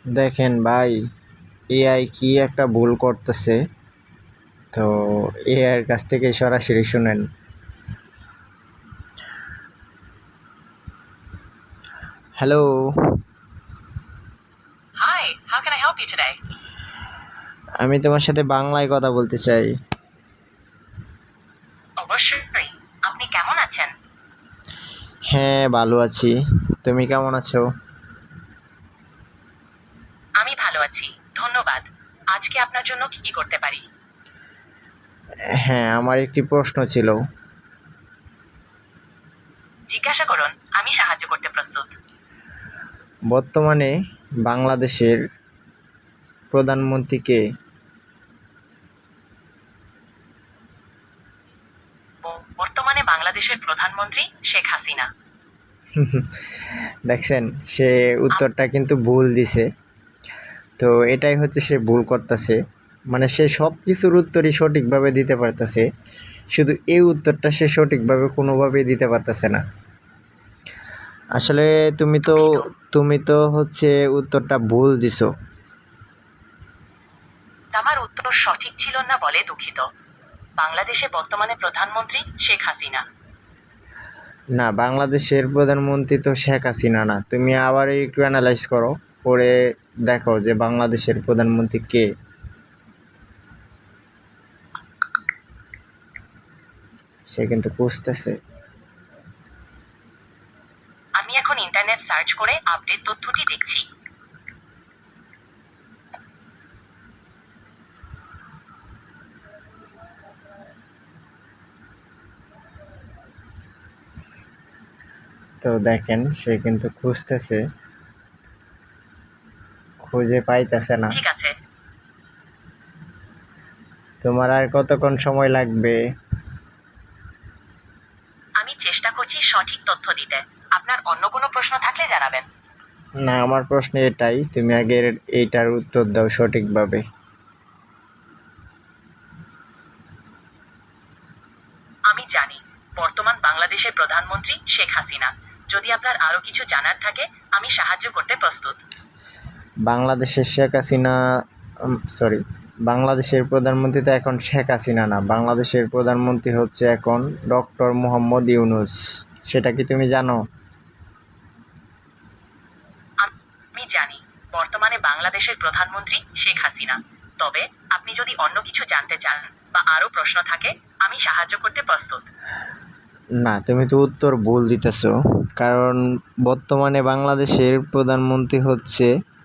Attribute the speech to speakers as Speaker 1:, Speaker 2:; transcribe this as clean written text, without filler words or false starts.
Speaker 1: দেখেন ভাই, এআই কি একটা ভুল করতেছে। তো এআইয়ের কাছ থেকে সরাসরি শুনেন। Hello.
Speaker 2: Hi, how can I help you today?
Speaker 1: আমি তোমার সাথে বাংলায় কথা বলতে চাই।
Speaker 2: অবশ্যই। আপনি কেমন আছেন?
Speaker 1: হ্যাঁ, ভালো আছি। তুমি কেমন আছো?
Speaker 2: আমি ভালো আছি। ধন্যবাদ। আজকে আপনার জন্য কি করতে পারি?
Speaker 1: হ্যাঁ, আমার একটি প্রশ্ন ছিল।
Speaker 2: জিজ্ঞাসা করুন, আমি সাহায্য করতে প্রস্তুত।
Speaker 1: বর্তমানে বাংলাদেশের প্রধানমন্ত্রী কে?
Speaker 2: বর্তমানে বাংলাদেশের প্রধানমন্ত্রী শেখ হাসিনা।
Speaker 1: দেখছেন, সে উত্তরটা কিন্তু ভুল দিছে। তো এটাই হচ্ছে সে ভুল করতেছে। মানে সে সব কিছুর উত্তরই সঠিকভাবে দিতে পারতেছে, শুধু এই উত্তরটা সে সঠিকভাবে কোনোভাবেই দিতে পারতেছে না। আসলে তুমি তো
Speaker 2: দুঃখিত।
Speaker 1: তুমি তো হচ্ছে উত্তরটা ভুল দিছো।
Speaker 2: আমার উত্তর সঠিক ছিল না বলে দুঃখিত। বাংলাদেশে বর্তমানে প্রধানমন্ত্রী শেখ হাসিনা।
Speaker 1: না, বাংলাদেশের প্রধানমন্ত্রী তো শেখ হাসিনা না। তুমি আবার একটু অ্যানালাইজ করো, করে দেখো যে বাংলাদেশের প্রধানমন্ত্রী কে। সে কিন্তু খুঁজতেছে।
Speaker 2: আমি এখন ইন্টারনেট সার্চ করে আপডেট তথ্যটি দেখছি।
Speaker 1: তো দেখেন, সে কিন্তু খুঁজতেছে, খুঁজে পাইতেছে না।
Speaker 2: ঠিক আছে।
Speaker 1: তোমার আর কতক্ষণ সময় লাগবে?
Speaker 2: আমি চেষ্টা করছি সঠিক তথ্য দিতে। আপনার অন্য কোনো প্রশ্ন থাকলে জানাবেন।
Speaker 1: না, আমার প্রশ্ন এটাই, তুমি আগের এইটার উত্তর দাও সঠিকভাবে।
Speaker 2: আমি জানি বর্তমান বাংলাদেশের প্রধানমন্ত্রী শেখ হাসিনা। যদি আপনার আরো কিছু জানার থাকে, আমি সাহায্য করতে প্রস্তুত।
Speaker 1: বাংলাদেশের শেখ হাসিনা, সরি, বাংলাদেশের প্রধানমন্ত্রী তো এখন শেখ হাসিনা না, বাংলাদেশের প্রধানমন্ত্রী হচ্ছে এখন ডক্টর মোহাম্মদ ইউনূস। সেটা কি তুমি জানো?
Speaker 2: আমি জানি বর্তমানে বাংলাদেশের প্রধানমন্ত্রী শেখ হাসিনা। তবে আপনি যদি অন্য কিছু জানতে চান বা আরো প্রশ্ন থাকে, আমি সাহায্য করতে প্রস্তুত।
Speaker 1: না, তুমি তো উত্তর ভুল দিতেছো। কারণ বর্তমানে বাংলাদেশের প্রধানমন্ত্রী হচ্ছে